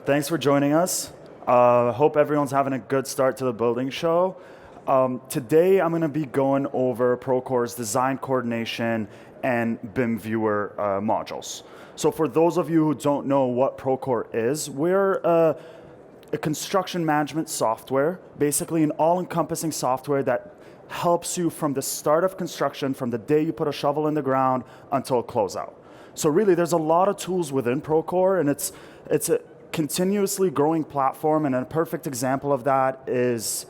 Thanks for joining us. Hope everyone's having a good start to the building show. Today I'm going to be going over Procore's design coordination and Bim Viewer modules. So for those of you who don't know what Procore is, we're a construction management software, basically an all-encompassing software that helps you from the start of construction, from the day you put a shovel in the ground until closeout. So really, there's a lot of tools within Procore, and it's a continuously growing platform, and a perfect example of that is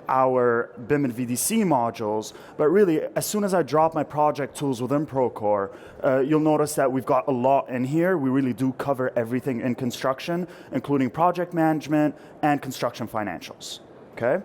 our BIM and VDC modules. But really, as soon as I drop my project tools within Procore, you'll notice that we've got a lot in here. We really do cover everything in construction, including project management and construction financials, okay?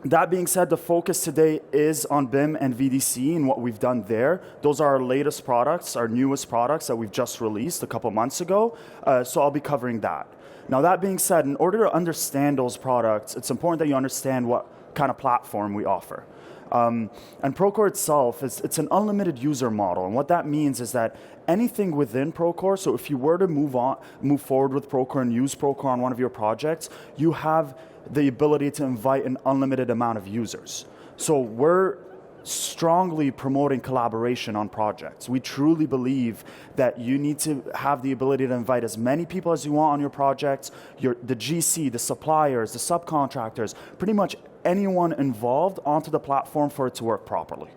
That being said, the focus today is on BIM and VDC and what we've done there. Those are our latest products, our newest products that we've just released a couple months ago, so I'll be covering that. Now that being said, in order to understand those products, it's important that you understand what kind of platform we offer. And Procore itself, it's an unlimited user model, and what that means is that anything within Procore, so if you were to move forward with Procore and use Procore on one of your projects, you have the ability to invite an unlimited amount of users. So we're strongly promoting collaboration on projects. We truly believe that you need to have the ability to invite as many people as you want on your projects, the GC, the suppliers, the subcontractors, pretty much anyone involved onto the platform for it to work properly.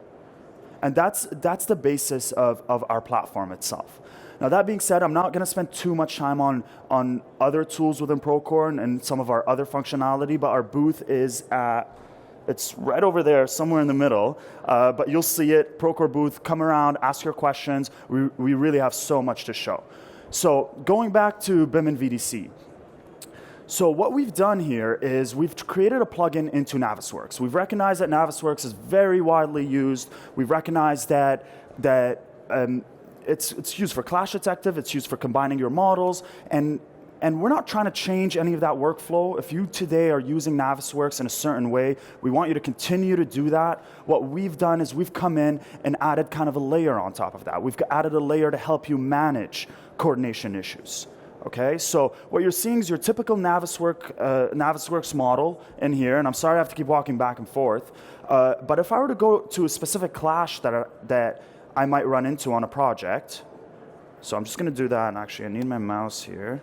And that's the basis of our platform itself. Now that being said, I'm not going to spend too much time on other tools within Procore and some of our other functionality, but our booth is it's right over there, somewhere in the middle, but you'll see it, Procore booth, come around, ask your questions. We really have so much to show. So going back to BIM and VDC. So what we've done here is we've created a plugin into Navisworks. We've recognized that Navisworks is very widely used. We've recognized that it's used for clash detective, it's used for combining your models, and we're not trying to change any of that workflow. If you today are using Navisworks in a certain way, we want you to continue to do that. What we've done is we've come in and added kind of a layer on top of that. We've added a layer to help you manage coordination issues. Okay, so what you're seeing is your typical Navisworks model in here, and I'm sorry I have to keep walking back and forth, but if I were to go to a specific clash that I might run into on a project, so I'm just going to do that, and actually I need my mouse here.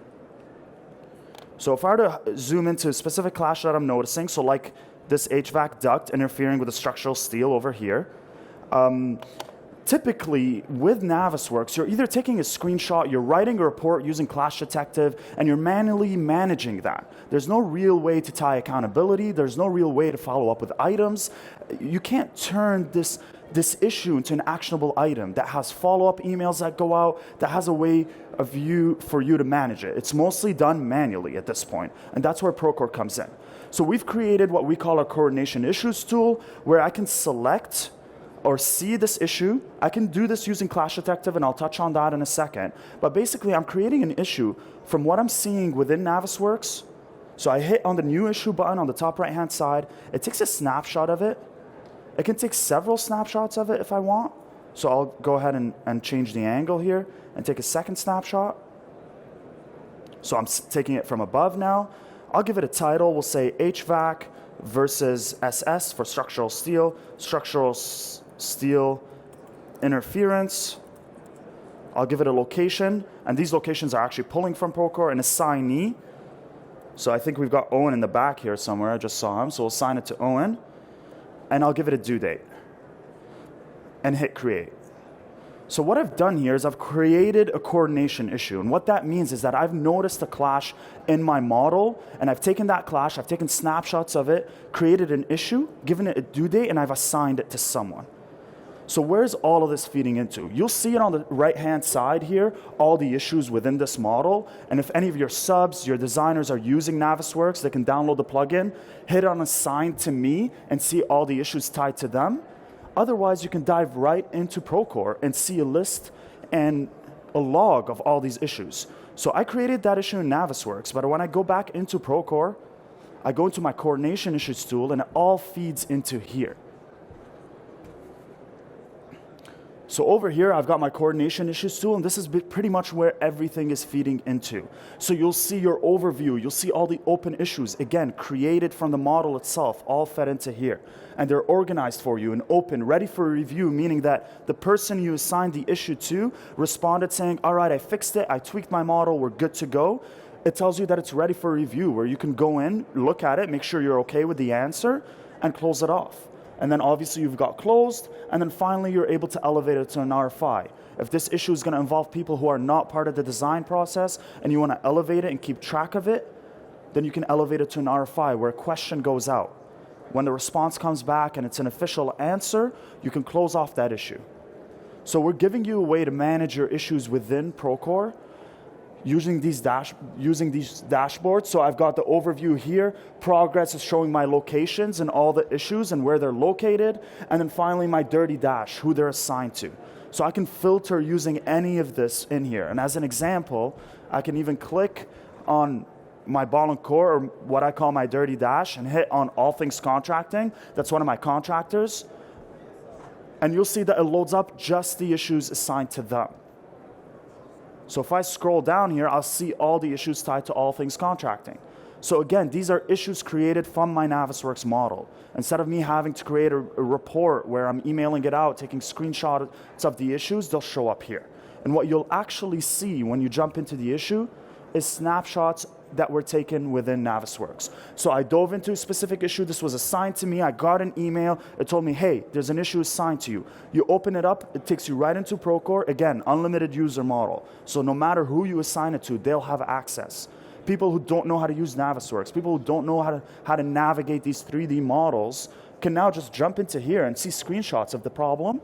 So if I were to zoom into a specific clash that I'm noticing, so like this HVAC duct interfering with the structural steel over here, typically, with Navisworks, you're either taking a screenshot, you're writing a report using Clash Detective, and you're manually managing that. There's no real way to tie accountability. There's no real way to follow up with items. You can't turn this issue into an actionable item that has follow-up emails that go out, that has a way for you to manage it. It's mostly done manually at this point, and that's where Procore comes in. So we've created what we call a coordination issues tool, where I can select or see this issue. I can do this using Clash Detective, and I'll touch on that in a second. But basically, I'm creating an issue from what I'm seeing within Navisworks. So I hit on the new issue button on the top right-hand side. It takes a snapshot of it. It can take several snapshots of it if I want. So I'll go ahead and change the angle here and take a second snapshot. So I'm taking it from above now. I'll give it a title. We'll say HVAC versus SS for structural steel interference. I'll give it a location, and these locations are actually pulling from Procore, an assignee. So I think we've got Owen in the back here somewhere. I just saw him, so we'll assign it to Owen, and I'll give it a due date and hit create. So what I've done here is I've created a coordination issue, and what that means is that I've noticed a clash in my model, and I've taken that clash, I've taken snapshots of it, created an issue, given it a due date, and I've assigned it to someone. So where's all of this feeding into? You'll see it on the right-hand side here, all the issues within this model, and if any of your subs, your designers are using Navisworks, they can download the plugin, hit on assign to me, and see all the issues tied to them. Otherwise, you can dive right into Procore and see a list and a log of all these issues. So I created that issue in Navisworks, but when I go back into Procore, I go into my coordination issues tool, and it all feeds into here. So over here, I've got my coordination issues tool, and this is pretty much where everything is feeding into. So you'll see your overview, you'll see all the open issues, again, created from the model itself, all fed into here. And they're organized for you and open, ready for review, meaning that the person you assigned the issue to responded saying, all right, I fixed it, I tweaked my model, we're good to go. It tells you that it's ready for review, where you can go in, look at it, make sure you're okay with the answer, and close it off. And then obviously you've got closed, and then finally you're able to elevate it to an RFI. If this issue is going to involve people who are not part of the design process and you want to elevate it and keep track of it, then you can elevate it to an RFI where a question goes out. When the response comes back and it's an official answer, you can close off that issue. So we're giving you a way to manage your issues within Procore using these dashboards. So I've got the overview here. Progress is showing my locations and all the issues and where they're located. And then finally my dirty dash, who they're assigned to. So I can filter using any of this in here. And as an example, I can even click on my ball and core, or what I call my dirty dash, and hit on all things contracting. That's one of my contractors. And you'll see that it loads up just the issues assigned to them. So if I scroll down here, I'll see all the issues tied to all things contracting. So again, these are issues created from my Navisworks model. Instead of me having to create a report where I'm emailing it out, taking screenshots of the issues, they'll show up here. And what you'll actually see when you jump into the issue is snapshots that were taken within Navisworks. So I dove into a specific issue. This was assigned to me. I got an email. It told me, hey, there's an issue assigned to you. You open it up. It takes you right into Procore. Again, unlimited user model. So no matter who you assign it to, they'll have access. People who don't know how to use Navisworks, people who don't know how to navigate these 3D models can now just jump into here and see screenshots of the problem.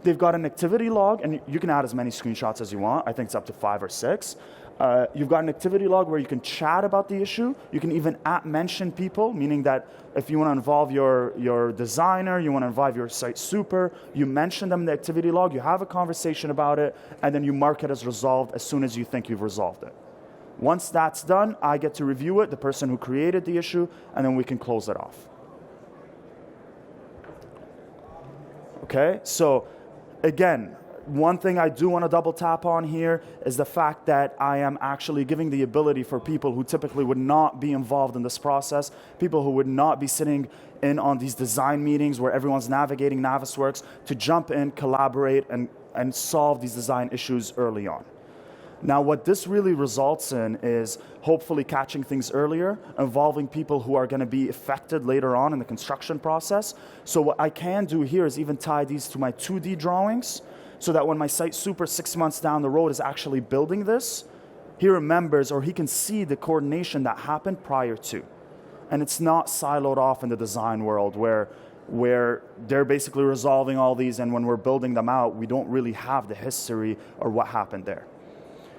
They've got an activity log, and you can add as many screenshots as you want. I think it's up to 5 or 6. You've got an activity log where you can chat about the issue. You can even mention people, meaning that if you want to involve your designer, you want to involve your site super, you mention them in the activity log, you have a conversation about it, and then you mark it as resolved as soon as you think you've resolved it. Once that's done, I get to review it, the person who created the issue, and then we can close it off. Okay, so again, one thing I do want to double tap on here is the fact that I am actually giving the ability for people who typically would not be involved in this process, people who would not be sitting in on these design meetings where everyone's navigating Navisworks, to jump in, collaborate, and solve these design issues early on. Now, what this really results in is hopefully catching things earlier, involving people who are going to be affected later on in the construction process. So what I can do here is even tie these to my 2D drawings, so that when my site super 6 months down the road is actually building this, he remembers, or he can see the coordination that happened prior to. And it's not siloed off in the design world where they're basically resolving all these, and when we're building them out, we don't really have the history or what happened there.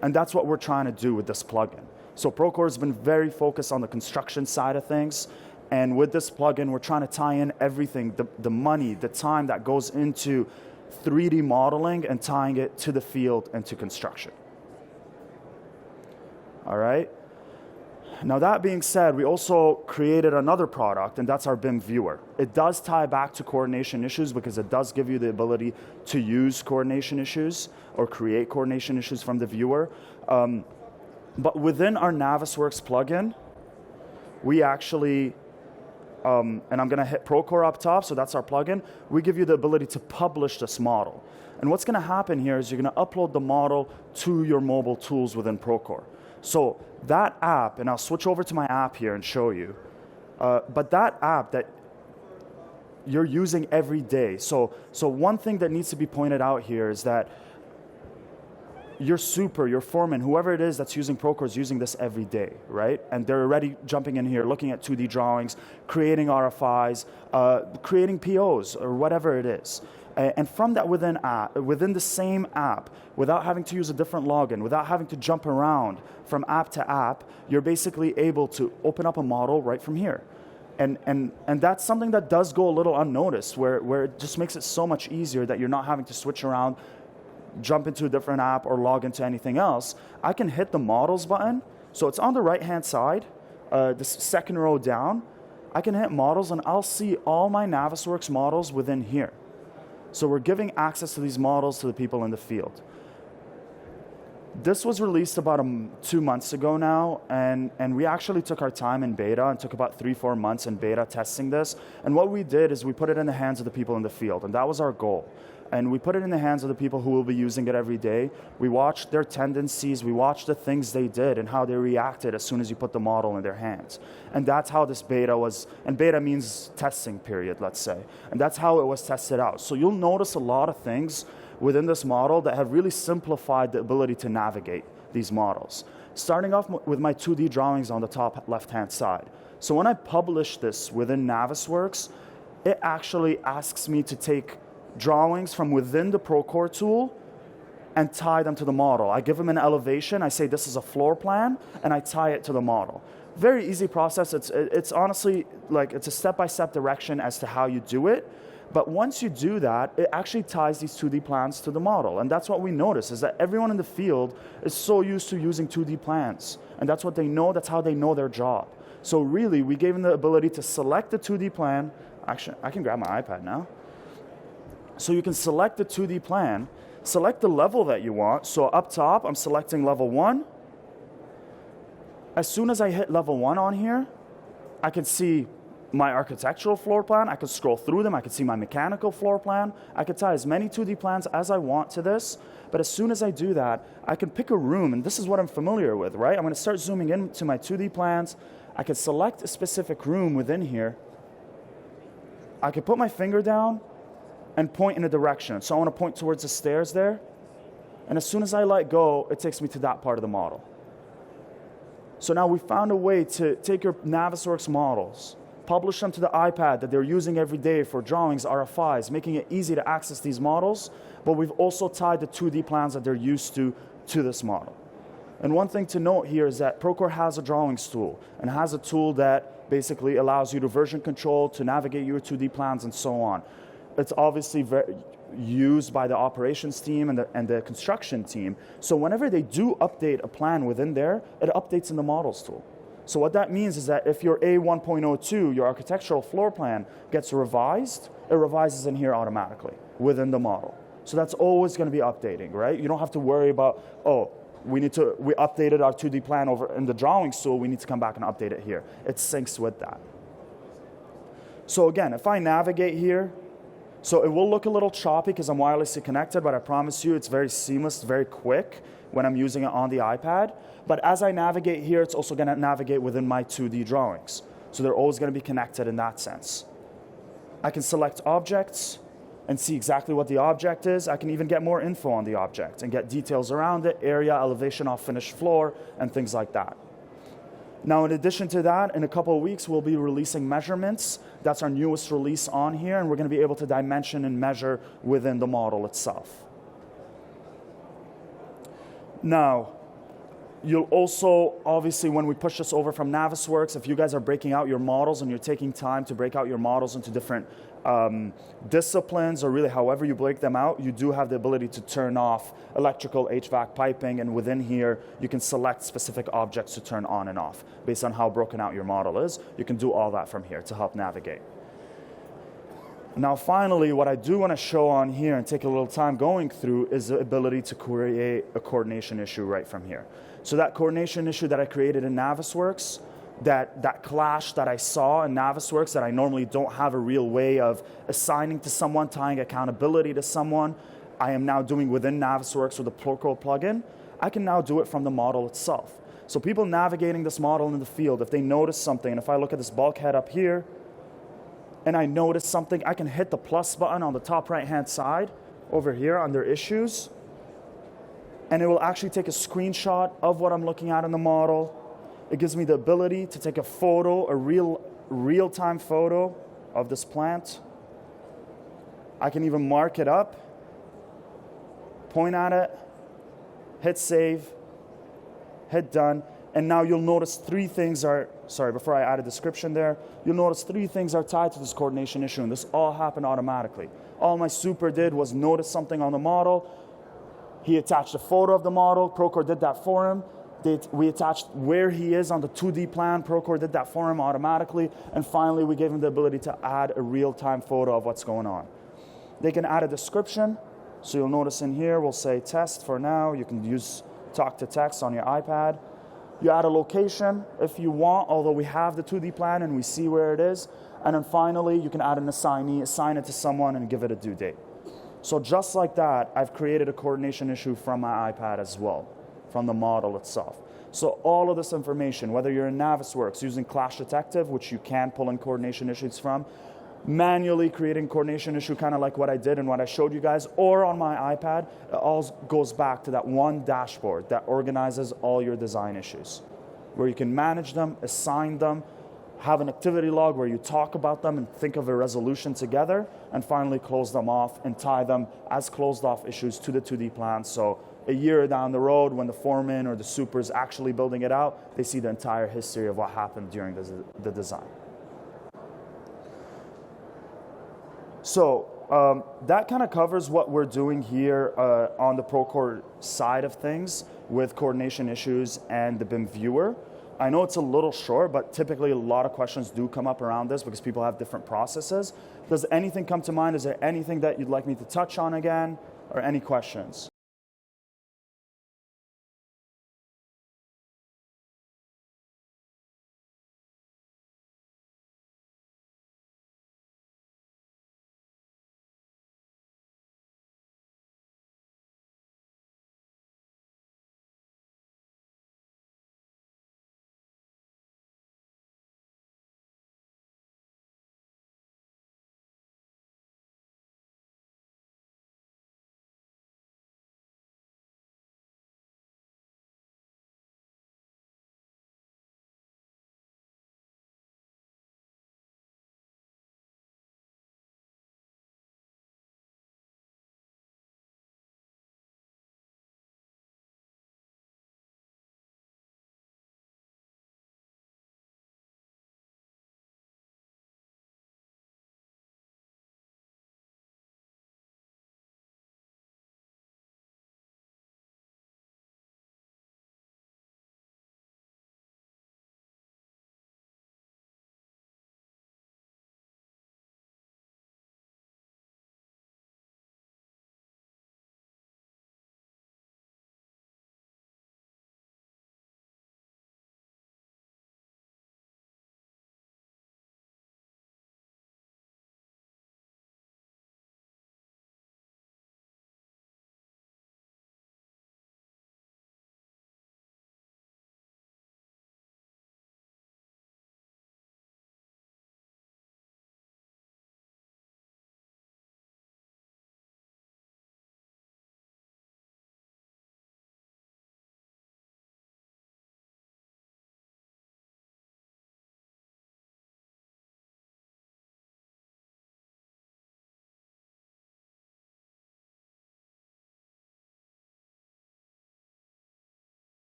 And that's what we're trying to do with this plugin. So Procore has been very focused on the construction side of things. And with this plugin, we're trying to tie in everything, the money, the time that goes into 3D modeling and tying it to the field and to construction. All right. Now that being said, we also created another product, and that's our Bim Viewer. It does tie back to coordination issues because it does give you the ability to use coordination issues or create coordination issues from the viewer. But within our Navisworks plugin, we actually, and I'm going to hit Procore up top, so that's our plugin. We give you the ability to publish this model. And what's going to happen here is you're going to upload the model to your mobile tools within Procore. So that app, and I'll switch over to my app here and show you, but that app that you're using every day. So one thing that needs to be pointed out here is that your super, your foreman, whoever it is that's using Procore is using this every day, right? And they're already jumping in here, looking at 2D drawings, creating RFIs, creating POs, or whatever it is. And from that within the same app, without having to use a different login, without having to jump around from app to app, you're basically able to open up a model right from here. And that's something that does go a little unnoticed, where it just makes it so much easier that you're not having to switch around, jump into a different app, or log into anything else. I can hit the models button. So it's on the right-hand side, the second row down. I can hit models, and I'll see all my Navisworks models within here. So we're giving access to these models to the people in the field. This was released about 2 months ago now, and we actually took our time in beta and took about 3-4 months in beta testing this. And what we did is we put it in the hands of the people in the field, and that was our goal. And we put it in the hands of the people who will be using it every day. We watched their tendencies, we watched the things they did and how they reacted as soon as you put the model in their hands. And that's how this beta was, and beta means testing period, let's say. And that's how it was tested out. So you'll notice a lot of things within this model that have really simplified the ability to navigate these models. Starting off with my 2D drawings on the top left-hand side. So when I publish this within Navisworks, it actually asks me to take drawings from within the Procore tool and tie them to the model. I give them an elevation, I say this is a floor plan, and I tie it to the model. Very easy process. It's honestly like it's a step-by-step direction as to how you do it. But once you do that, it actually ties these 2D plans to the model. And that's what we notice, is that everyone in the field is so used to using 2D plans. And that's what they know, that's how they know their job. So really, we gave them the ability to select the 2D plan. Actually, I can grab my iPad now. So you can select the 2D plan, select the level that you want. So up top, I'm selecting level 1. As soon as I hit level 1 on here, I can see my architectural floor plan. I could scroll through them. I could see my mechanical floor plan. I could tie as many 2D plans as I want to this. But as soon as I do that, I can pick a room, and this is what I'm familiar with, right? I'm going to start zooming into my 2D plans. I can select a specific room within here. I can put my finger down and point in a direction. So I want to point towards the stairs there. And as soon as I let go, it takes me to that part of the model. So now we found a way to take your Navisworks models, publish them to the iPad that they're using every day for drawings, RFIs, making it easy to access these models, but we've also tied the 2D plans that they're used to this model. And one thing to note here is that Procore has a drawings tool, and has a tool that basically allows you to version control, to navigate your 2D plans, and so on. It's obviously used by the operations team and the construction team. So whenever they do update a plan within there, it updates in the models tool. So what that means is that if your A1.02, your architectural floor plan, gets revised, it revises in here automatically within the model. So that's always going to be updating, right? You don't have to worry about, oh, we updated our 2D plan over in the drawings tool, we need to come back and update it here. It syncs with that. So again, if I navigate here, so it will look a little choppy because I'm wirelessly connected, but I promise you it's very seamless, very quick when I'm using it on the iPad. But as I navigate here, it's also going to navigate within my 2D drawings. So they're always going to be connected in that sense. I can select objects and see exactly what the object is. I can even get more info on the object and get details around it, area, elevation off finished floor, and things like that. Now, in addition to that, in a couple of weeks, we'll be releasing measurements. That's our newest release on here, and we're going to be able to dimension and measure within the model itself. Now, you'll also, obviously, when we push this over from Navisworks, if you guys are breaking out your models and you're taking time to break out your models into different disciplines, or really however you break them out, you do have the ability to turn off electrical HVAC piping, and within here, you can select specific objects to turn on and off. Based on how broken out your model is, you can do all that from here to help navigate. Now, finally, what I do want to show on here and take a little time going through is the ability to create a coordination issue right from here. So that coordination issue that I created in Navisworks, that clash that I saw in Navisworks that I normally don't have a real way of assigning to someone, tying accountability to someone, I am now doing within Navisworks with the Procore plugin. I can now do it from the model itself. So people navigating this model in the field, if they notice something, and if I look at this bulkhead up here, and I notice something, I can hit the plus button on the top right-hand side over here under issues, and it will actually take a screenshot of what I'm looking at in the model. It gives me the ability to take a photo, a real-time photo of this plant. I can even mark it up, point at it, hit save, hit done, and now you'll notice three things are, before I add a description there, you'll notice three things are tied to this coordination issue, and this all happened automatically. All my super did was notice something on the model. He attached a photo of the model. Procore did that for him. We attached where he is on the 2D plan. Procore did that for him automatically. And finally, we gave him the ability to add a real-time photo of what's going on. They can add a description. So you'll notice in here, we'll say test for now. You can use talk to text on your iPad. You add a location if you want, although we have the 2D plan and we see where it is. And then finally, you can add an assignee, assign it to someone, and give it a due date. So just like that, I've created a coordination issue from my iPad as well, from the model itself. So all of this information, whether you're in Navisworks using Clash Detective, which you can pull in coordination issues from, manually creating coordination issue, kind of like what I did and what I showed you guys, or on my iPad, it all goes back to that one dashboard that organizes all your design issues, where you can manage them, assign them, have an activity log where you talk about them and think of a resolution together, and finally close them off and tie them as closed off issues to the 2D plan. So a year down the road, when the foreman or the super is actually building it out, they see the entire history of what happened during the design. So that kind of covers what we're doing here on the Procore side of things with coordination issues and the Bim Viewer. I know it's a little short, but typically a lot of questions do come up around this because people have different processes. Does anything come to mind? Is there anything that you'd like me to touch on again, or any questions?